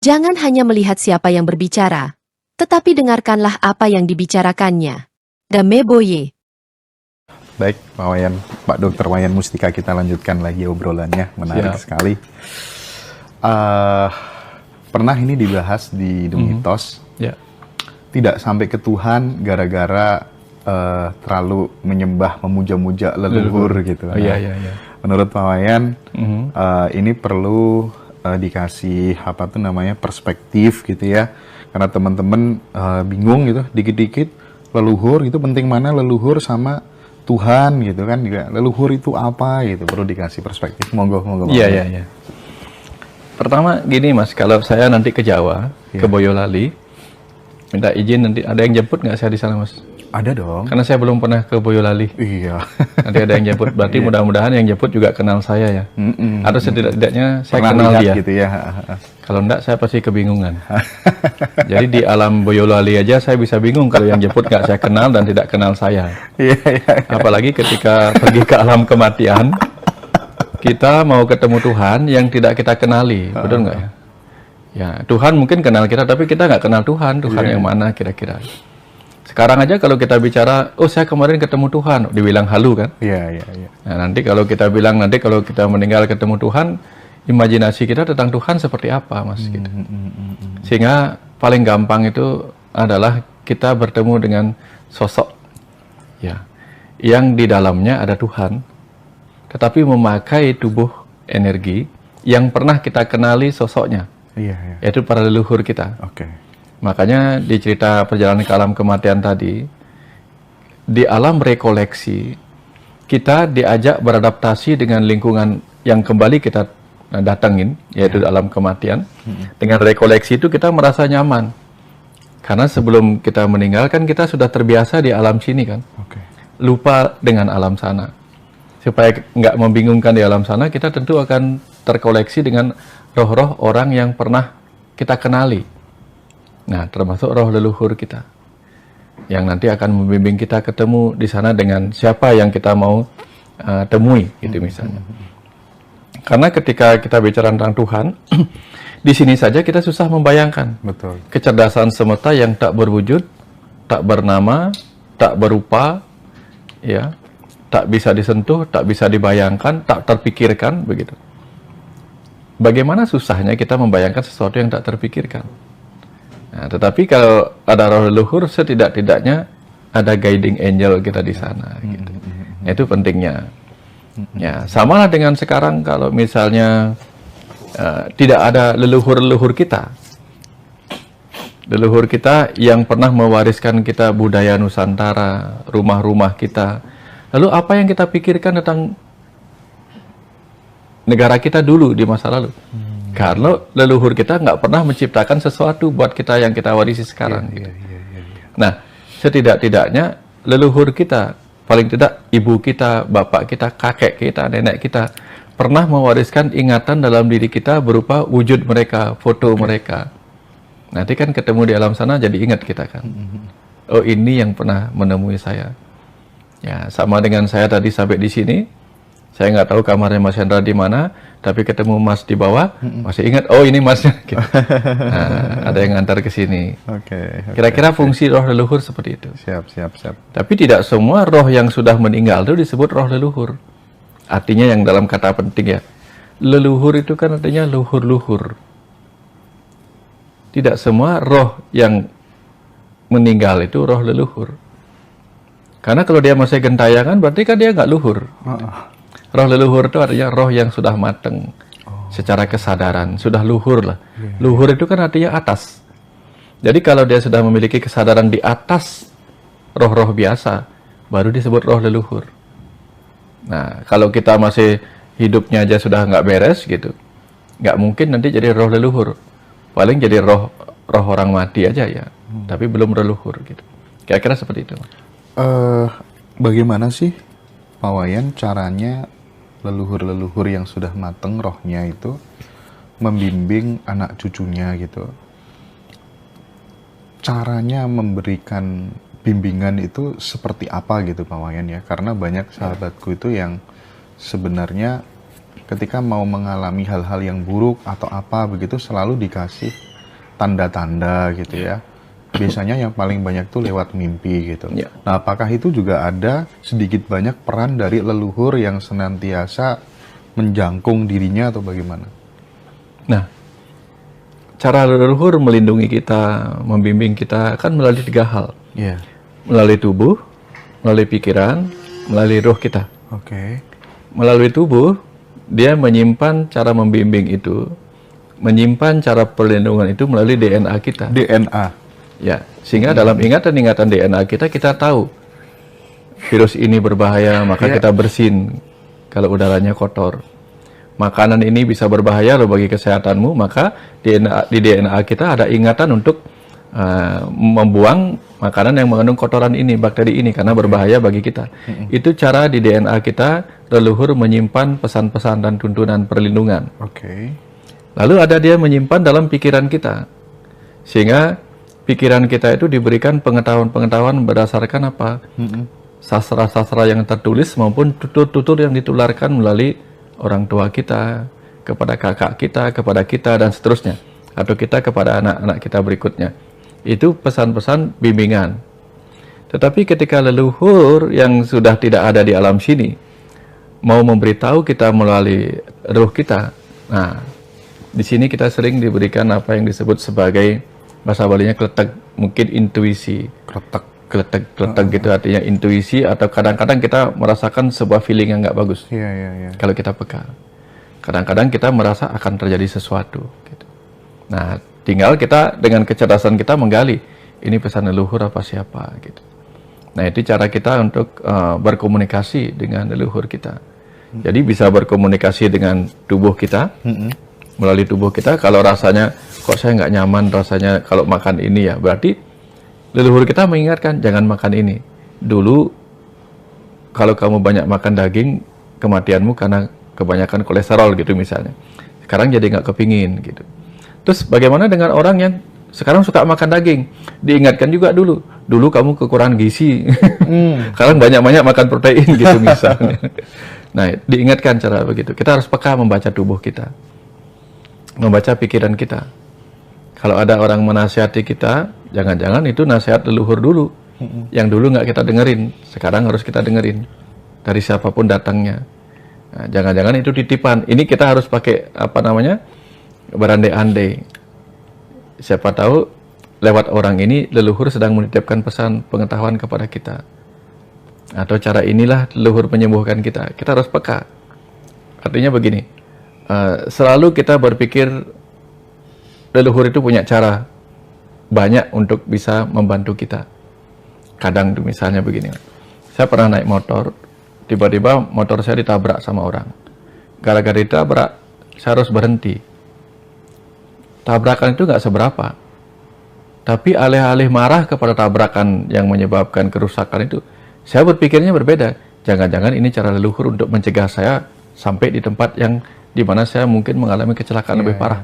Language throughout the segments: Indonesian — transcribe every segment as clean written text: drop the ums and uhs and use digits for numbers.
Jangan hanya melihat siapa yang berbicara, tetapi dengarkanlah apa yang dibicarakannya. Game Boye. Baik, Pak Dokter Wayan Mustika, kita lanjutkan lagi obrolannya, menarik sekali. Pernah ini dibahas di The Mitos, tidak sampai ke Tuhan gara-gara terlalu menyembah, memuja-muja leluhur gitu. Menurut Pak Wayan, ini perlu dikasih perspektif gitu ya, karena teman-teman bingung gitu, dikit-dikit leluhur itu penting mana leluhur sama Tuhan gitu kan, juga leluhur itu apa gitu, perlu dikasih perspektif. Monggo. Iya. Pertama gini Mas, kalau saya nanti ke Jawa, ke Boyolali, minta izin nanti ada yang jemput nggak saya di sana Mas? Ada dong. Karena saya belum pernah ke Boyolali. Iya. Nanti ada yang jemput, berarti mudah-mudahan yang jemput juga kenal saya ya. Atau setidak-tidaknya saya Pernah kenal lihat dia. gitu ya. Kalau enggak saya pasti kebingungan. Jadi di alam Boyolali aja saya bisa bingung kalau yang jemput nggak saya kenal dan tidak kenal saya. Iya. Apalagi ketika pergi ke alam kematian, kita mau ketemu Tuhan yang tidak kita kenali, betul nggak ya? Ya, Tuhan mungkin kenal kita, tapi kita nggak kenal Tuhan yang mana kira-kira. Sekarang aja kalau kita bicara, oh saya kemarin ketemu Tuhan, dibilang halu kan? Iya. Nah, nanti kalau kita bilang, nanti kalau kita meninggal ketemu Tuhan, imajinasi kita tentang Tuhan seperti apa, Mas? Gitu. Sehingga paling gampang itu adalah kita bertemu dengan sosok ya, yang di dalamnya ada Tuhan, tetapi memakai tubuh energi yang pernah kita kenali sosoknya, yaitu para leluhur kita. Makanya di cerita perjalanan ke alam kematian tadi, di alam rekoleksi, kita diajak beradaptasi dengan lingkungan yang kembali kita datangin, yaitu alam kematian. Dengan rekoleksi itu kita merasa nyaman. Karena sebelum kita meninggal kan kita sudah terbiasa di alam sini kan. Lupa dengan alam sana. Supaya nggak membingungkan di alam sana, kita tentu akan terkoleksi dengan roh-roh orang yang pernah kita kenali. Nah, termasuk roh leluhur kita, yang nanti akan membimbing kita ketemu di sana dengan siapa yang kita mau temui, gitu misalnya. Karena ketika kita bicara tentang Tuhan, di sini saja kita susah membayangkan. Betul. Kecerdasan semesta yang tak berwujud, tak bernama, tak berupa, ya, tak bisa disentuh, tak bisa dibayangkan, tak terpikirkan, begitu. Bagaimana susahnya kita membayangkan sesuatu yang tak terpikirkan? Nah, tetapi kalau ada roh leluhur, setidak-tidaknya ada guiding angel kita di sana. Gitu. Itu pentingnya. Ya, samalah dengan sekarang kalau misalnya tidak ada leluhur-leluhur kita. Leluhur kita yang pernah mewariskan kita budaya Nusantara, rumah-rumah kita. Lalu apa yang kita pikirkan tentang negara kita dulu di masa lalu? Karena leluhur kita nggak pernah menciptakan sesuatu buat kita yang kita warisi sekarang. Gitu. Nah, setidak-tidaknya leluhur kita, paling tidak ibu kita, bapak kita, kakek kita, nenek kita, pernah mewariskan ingatan dalam diri kita berupa wujud mereka, foto mereka. Nanti kan ketemu di alam sana jadi ingat kita kan. Oh, ini yang pernah menemui saya. Ya, sama dengan saya tadi sampai di sini. Saya nggak tahu kamarnya Mas Hendra di mana, tapi ketemu Mas di bawah, masih ingat, oh ini Masnya. Gitu. Nah, ada yang ngantar ke sini. Kira-kira fungsi roh leluhur seperti itu. Siap. Tapi tidak semua roh yang sudah meninggal itu disebut roh leluhur. Artinya yang dalam kata penting ya, leluhur itu kan artinya luhur-luhur. Tidak semua roh yang meninggal itu roh leluhur. Karena kalau dia masih gentayangan, berarti kan dia nggak luhur. Roh leluhur itu artinya roh yang sudah mateng secara kesadaran, sudah luhur lah. Luhur itu kan artinya atas. Jadi kalau dia sudah memiliki kesadaran di atas roh-roh biasa, baru disebut roh leluhur. Nah, kalau kita masih hidupnya aja sudah nggak beres gitu, nggak mungkin nanti jadi roh leluhur. Paling jadi roh orang mati aja ya, tapi belum leluhur gitu. Kira-kira seperti itu. Bagaimana sih Pak Wayan caranya leluhur-leluhur yang sudah mateng rohnya itu membimbing anak cucunya gitu? Caranya memberikan bimbingan itu seperti apa gitu Pak Wayan ya? Karena banyak sahabatku itu yang sebenarnya ketika mau mengalami hal-hal yang buruk atau apa begitu selalu dikasih tanda-tanda gitu ya. Biasanya yang paling banyak tuh lewat mimpi gitu. Ya. Nah, apakah itu juga ada sedikit banyak peran dari leluhur yang senantiasa menjangkung dirinya atau bagaimana? Nah, cara leluhur melindungi kita, membimbing kita kan melalui 3 hal. Yeah. Melalui tubuh, melalui pikiran, melalui roh kita. Oke. Melalui tubuh, dia menyimpan cara membimbing itu, menyimpan cara perlindungan itu melalui DNA kita. DNA. Ya, sehingga dalam ingatan-ingatan DNA kita tahu virus ini berbahaya, maka kita bersin kalau udaranya kotor. Makanan ini bisa berbahaya loh bagi kesehatanmu, maka di DNA kita ada ingatan untuk membuang makanan yang mengandung kotoran ini, bakteri ini, karena berbahaya bagi kita. Itu cara di DNA kita leluhur menyimpan pesan-pesan dan tuntunan perlindungan. Oke. Lalu ada dia menyimpan dalam pikiran kita, sehingga pikiran kita itu diberikan pengetahuan-pengetahuan berdasarkan apa? Sastra-sastra yang tertulis maupun tutur-tutur yang ditularkan melalui orang tua kita, kepada kakak kita, kepada kita, dan seterusnya. Atau kita kepada anak-anak kita berikutnya. Itu pesan-pesan bimbingan. Tetapi ketika leluhur yang sudah tidak ada di alam sini, mau memberitahu kita melalui ruh kita, nah, di sini kita sering diberikan apa yang disebut sebagai bahasa Balinya kletek, mungkin intuisi. Kletek gitu artinya intuisi, atau kadang-kadang kita merasakan sebuah feeling yang nggak bagus. Kalau kita peka. Kadang-kadang kita merasa akan terjadi sesuatu. Gitu. Nah, tinggal kita dengan kecerdasan kita menggali, ini pesan leluhur apa siapa gitu. Nah, itu cara kita untuk berkomunikasi dengan leluhur kita. Jadi bisa berkomunikasi dengan tubuh kita, melalui tubuh kita. Kalau rasanya kok saya nggak nyaman rasanya kalau makan ini ya, berarti leluhur kita mengingatkan jangan makan ini. Dulu kalau kamu banyak makan daging, kematianmu karena kebanyakan kolesterol gitu misalnya. Sekarang jadi nggak kepingin gitu. Terus bagaimana dengan orang yang sekarang suka makan daging? Diingatkan juga dulu kamu kekurangan gizi. Sekarang banyak-banyak makan protein gitu misalnya. Nah, diingatkan cara begitu. Kita harus peka membaca tubuh kita, membaca pikiran kita. Kalau ada orang menasihati kita, jangan-jangan itu nasihat leluhur dulu. Yang dulu nggak kita dengerin, sekarang harus kita dengerin. Dari siapapun datangnya. Nah, jangan-jangan itu titipan. Ini kita harus pakai, berandai-andai. Siapa tahu, lewat orang ini, leluhur sedang menitipkan pesan pengetahuan kepada kita. Atau cara inilah leluhur menyembuhkan kita. Kita harus peka. Artinya begini, selalu kita berpikir, leluhur itu punya cara banyak untuk bisa membantu kita. Kadang misalnya begini, saya pernah naik motor, tiba-tiba motor saya ditabrak sama orang. Gara-gara ditabrak, saya harus berhenti. Tabrakan itu nggak seberapa, tapi alih-alih marah kepada tabrakan yang menyebabkan kerusakan itu, saya berpikirnya berbeda. Jangan-jangan ini cara leluhur untuk mencegah saya sampai di tempat yang di mana saya mungkin mengalami kecelakaan lebih parah.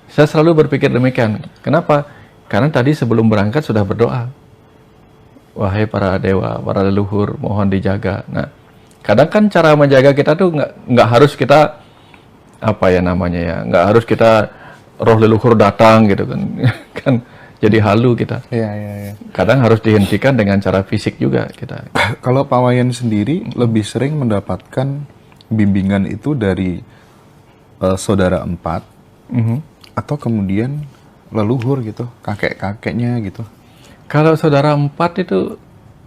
Saya selalu berpikir demikian. Kenapa? Karena tadi sebelum berangkat sudah berdoa. Wahai para dewa, para leluhur, mohon dijaga. Nah, kadang kan cara menjaga kita tuh nggak harus kita nggak harus kita roh leluhur datang gitu kan, kan jadi halu kita. Kadang harus dihentikan dengan cara fisik juga kita. Kalau Pak Wayan sendiri lebih sering mendapatkan bimbingan itu dari saudara empat, atau kemudian leluhur gitu, kakek-kakeknya gitu? Kalau saudara empat itu,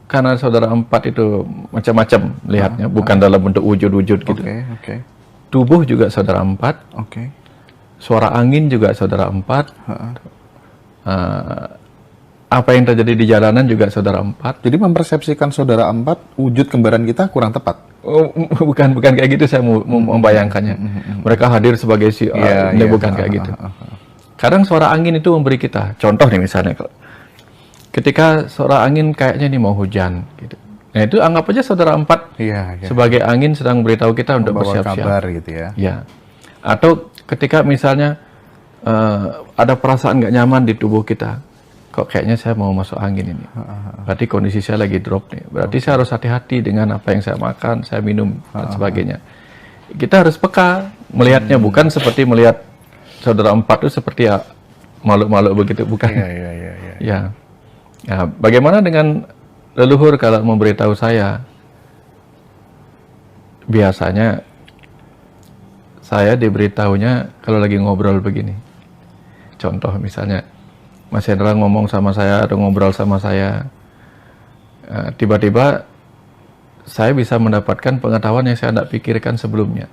karena saudara empat itu macam-macam lihatnya, bukan dalam bentuk wujud-wujud gitu. Tubuh juga saudara empat. Suara angin juga saudara empat. Apa yang terjadi di jalanan juga saudara empat. Jadi mempersepsikan saudara empat wujud kembaran kita kurang tepat. Oh, bukan kayak gitu saya mau membayangkannya. Mereka hadir sebagai bukan kayak gitu. Kadang suara angin itu memberi kita contoh nih, misalnya ketika suara angin kayaknya nih mau hujan gitu. Nah, itu anggap aja saudara empat sebagai angin sedang memberitahu kita untuk bersiap-siap. Kabar gitu ya. Atau ketika misalnya ada perasaan nggak nyaman di tubuh kita, kok kayaknya saya mau masuk angin ini. Berarti kondisi saya lagi drop nih. Berarti saya harus hati-hati dengan apa yang saya makan, saya minum, dan sebagainya. Kita harus peka melihatnya, bukan seperti melihat saudara empat itu seperti makhluk-makhluk begitu, bukan. Iya. Ya. Ya, bagaimana dengan leluhur kalau memberitahu saya? Biasanya saya diberitahunya kalau lagi ngobrol begini. Contoh misalnya, Mas Hendra ngomong sama saya atau ngobrol sama saya, tiba-tiba saya bisa mendapatkan pengetahuan yang saya tidak pikirkan sebelumnya.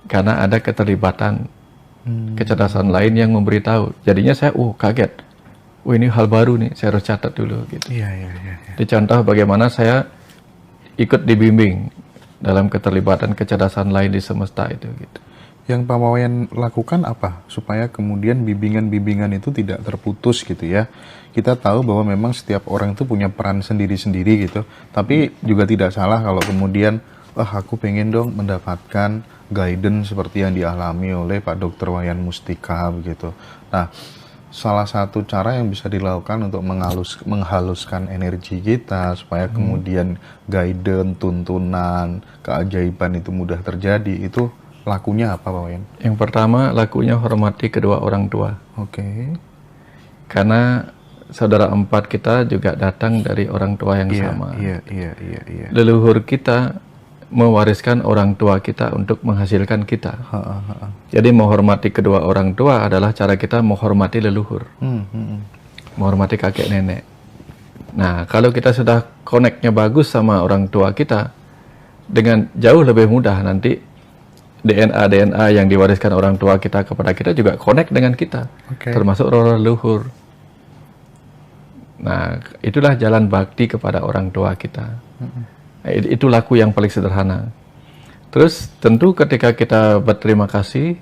Karena ada keterlibatan kecerdasan lain yang memberitahu. Jadinya saya kaget. Ini hal baru nih, saya harus catat dulu gitu. Iya. Itu contoh bagaimana saya ikut dibimbing dalam keterlibatan kecerdasan lain di semesta itu gitu. Yang Pak Wayan lakukan apa supaya kemudian bimbingan-bimbingan itu tidak terputus gitu ya? Kita tahu bahwa memang setiap orang itu punya peran sendiri-sendiri gitu. Tapi juga tidak salah kalau kemudian, aku pengen dong mendapatkan guidance seperti yang dialami oleh Pak Dr. Wayan Mustika begitu. Nah, salah satu cara yang bisa dilakukan untuk menghaluskan energi kita supaya kemudian guidance, tuntunan, keajaiban itu mudah terjadi, itu lakunya apa Pak Wayan? Yang pertama, lakunya hormati kedua orang tua. Oke. Karena saudara empat kita juga datang dari orang tua yang sama. Iya. Leluhur kita mewariskan orang tua kita untuk menghasilkan kita. Jadi menghormati kedua orang tua adalah cara kita menghormati leluhur. Menghormati kakek nenek. Nah, kalau kita sudah connect-nya bagus sama orang tua kita, dengan jauh lebih mudah nanti DNA yang diwariskan orang tua kita kepada kita juga connect dengan kita. Termasuk roh leluhur. Nah, itulah jalan bakti kepada orang tua kita. Itu laku yang paling sederhana. Terus tentu ketika kita berterima kasih,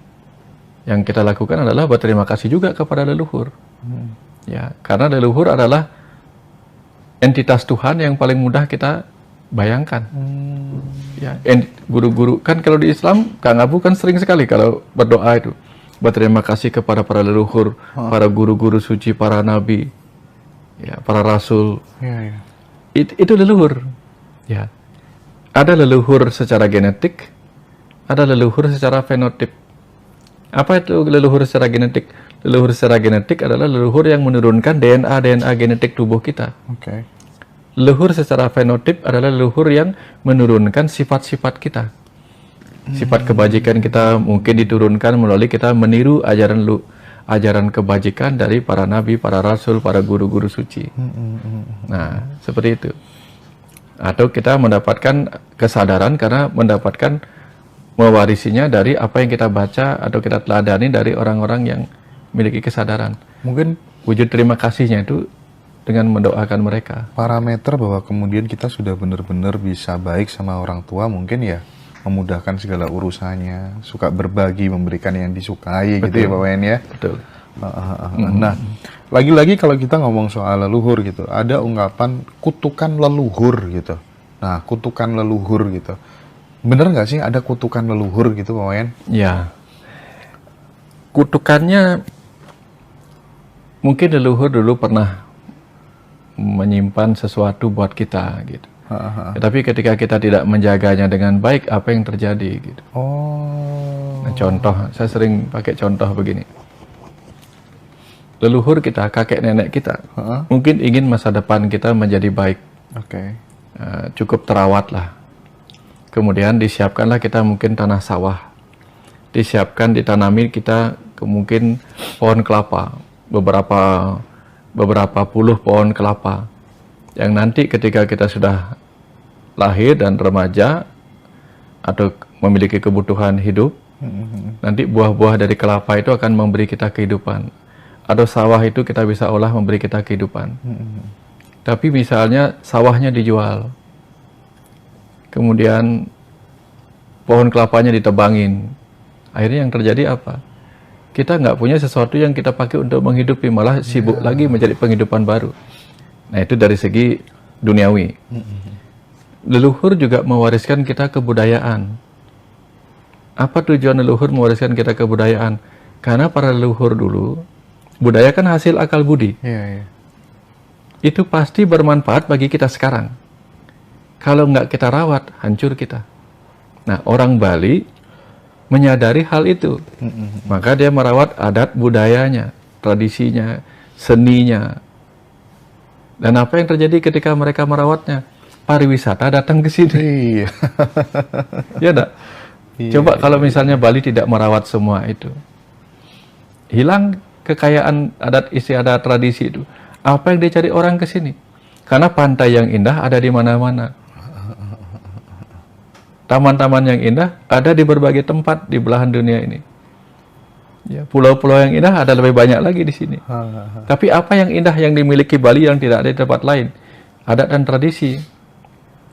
yang kita lakukan adalah berterima kasih juga kepada leluhur. Ya, karena leluhur adalah entitas Tuhan yang paling mudah kita bayangkan. Ya, guru-guru kan kalau di Islam, Kang Abu kan sering sekali kalau berdoa itu berterima kasih kepada para leluhur, para guru-guru suci, para nabi, ya, para rasul. Itu leluhur. Ya, ada leluhur secara genetik, ada leluhur secara fenotip. Apa itu leluhur secara genetik? Leluhur secara genetik adalah leluhur yang menurunkan DNA genetik tubuh kita. Leluhur secara fenotip adalah leluhur yang menurunkan sifat-sifat kita. Sifat kebajikan kita mungkin diturunkan melalui kita meniru ajaran kebajikan dari para nabi, para rasul, para guru-guru suci. Nah, seperti itu. Atau kita mendapatkan kesadaran karena mendapatkan mewarisinya dari apa yang kita baca atau kita teladani dari orang-orang yang memiliki kesadaran. Mungkin wujud terima kasihnya itu dengan mendoakan mereka. Parameter bahwa kemudian kita sudah benar-benar bisa baik sama orang tua mungkin ya memudahkan segala urusannya, suka berbagi, memberikan yang disukai. Betul. Gitu ya Pak Wayan ya. Betul. Nah, lagi-lagi kalau kita ngomong soal leluhur gitu, ada ungkapan kutukan leluhur gitu. Nah, kutukan leluhur gitu. Bener nggak sih ada kutukan leluhur gitu Pak Wayan? Ya. Kutukannya mungkin leluhur dulu pernah menyimpan sesuatu buat kita gitu. Tapi ketika kita tidak menjaganya dengan baik, apa yang terjadi gitu. Nah, contoh, saya sering pakai contoh begini. Leluhur kita, kakek nenek kita, mungkin ingin masa depan kita menjadi baik. Cukup terawat lah. Kemudian disiapkanlah kita mungkin tanah sawah. Disiapkan, ditanami kita mungkin pohon kelapa. Beberapa puluh pohon kelapa. Yang nanti ketika kita sudah lahir dan remaja atau memiliki kebutuhan hidup, nanti buah-buah dari kelapa itu akan memberi kita kehidupan. Atau sawah itu kita bisa olah memberi kita kehidupan. Tapi misalnya sawahnya dijual, kemudian pohon kelapanya ditebangin, akhirnya yang terjadi apa? Kita nggak punya sesuatu yang kita pakai untuk menghidupi, malah sibuk lagi mencari penghidupan baru. Nah, itu dari segi duniawi. Leluhur juga mewariskan kita kebudayaan. Apa tujuan leluhur mewariskan kita kebudayaan? Karena para leluhur dulu, budaya kan hasil akal budi. Itu pasti bermanfaat bagi kita sekarang. Kalau nggak kita rawat, hancur kita. Nah, orang Bali menyadari hal itu. Maka dia merawat adat budayanya. tradisinya, seninya. Dan apa yang terjadi ketika mereka merawatnya? Pariwisata datang ke sini. Iya. Ya enggak? Coba kalau misalnya Bali tidak merawat semua itu. Hilang kekayaan adat istiadat tradisi itu. Apa yang dicari orang ke sini? Karena pantai yang indah ada di mana-mana. Taman-taman yang indah ada di berbagai tempat di belahan dunia ini. Ya, pulau-pulau yang indah ada lebih banyak lagi di sini. Tapi apa yang indah yang dimiliki Bali yang tidak ada di tempat lain? Adat dan tradisi.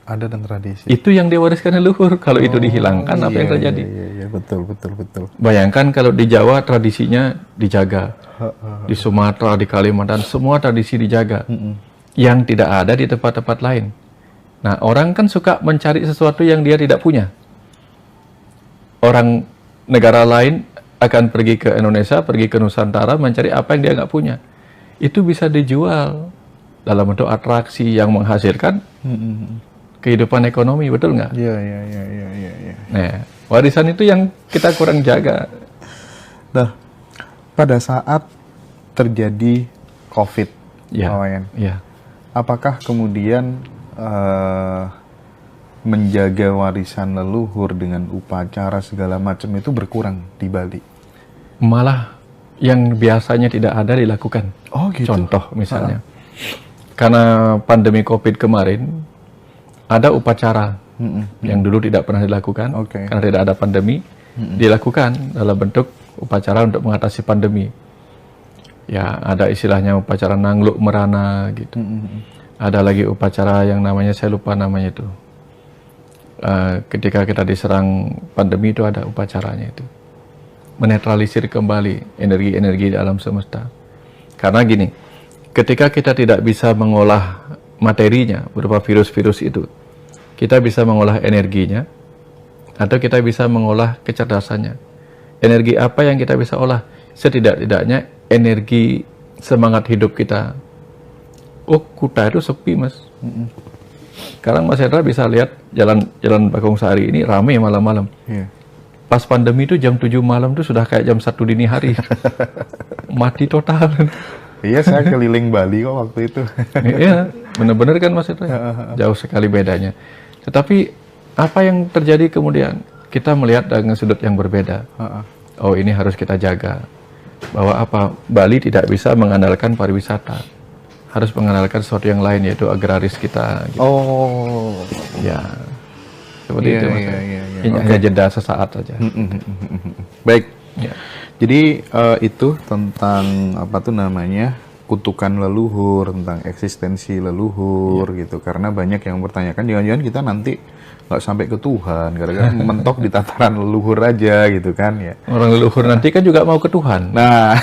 Adat dan tradisi. Itu yang diwariskan leluhur. Kalau itu dihilangkan, apa yang terjadi? Iya, betul. Bayangkan kalau di Jawa tradisinya dijaga. Di Sumatera, di Kalimantan, semua tradisi dijaga. Yang tidak ada di tempat-tempat lain. Nah, orang kan suka mencari sesuatu yang dia tidak punya. Orang negara lain akan pergi ke Indonesia, pergi ke Nusantara, mencari apa yang dia nggak punya. Itu bisa dijual dalam bentuk atraksi yang menghasilkan kehidupan ekonomi, betul nggak? Iya. Nah, warisan itu yang kita kurang jaga. Nah, pada saat terjadi COVID, Ya, Wayan, ya. apakah kemudian menjaga warisan leluhur dengan upacara segala macam itu berkurang di Bali? Malah yang biasanya tidak ada dilakukan. Oh gitu. Contoh misalnya, karena pandemi COVID kemarin, ada upacara yang dulu tidak pernah dilakukan, karena tidak ada pandemi, dilakukan dalam bentuk upacara untuk mengatasi pandemi. Ya, ada istilahnya upacara nangluk merana gitu. Ada lagi upacara yang namanya, saya lupa namanya itu. Ketika kita diserang pandemi itu ada upacaranya itu. Menetralisir kembali energi-energi di alam semesta. Karena gini, ketika kita tidak bisa mengolah materinya berupa virus-virus itu, kita bisa mengolah energinya, atau kita bisa mengolah kecerdasannya. Energi apa yang kita bisa olah? Setidak-tidaknya energi semangat hidup kita. Oh, Kuta itu sepi, Mas. Sekarang Mas Hendra bisa lihat jalan Bagong Sari ini ramai malam-malam. Yeah. Pas pandemi itu jam 7 malam itu sudah kayak jam 1 dini hari. Mati total. Iya, saya keliling Bali kok waktu itu. Iya, benar-benar kan Mas Hendra. Jauh sekali bedanya. Tetapi apa yang terjadi kemudian? Kita melihat dengan sudut yang berbeda. Oh, ini harus kita jaga. Bahwa apa? Bali tidak bisa mengandalkan pariwisata. Harus mengandalkan sesuatu yang lain, yaitu agraris kita. Gitu. Oh. Ya. Seperti itu, Mas. Ini hanya jeda sesaat saja. Baik. Ya. Jadi itu tentang apa tuh namanya, kutukan leluhur, tentang eksistensi leluhur gitu. Karena banyak yang bertanyakan, jangan-jangan kita nanti nggak sampai ke Tuhan, gara-gara mentok di tataran leluhur aja gitu kan ya. Orang leluhur nanti kan juga mau ke Tuhan. Nah.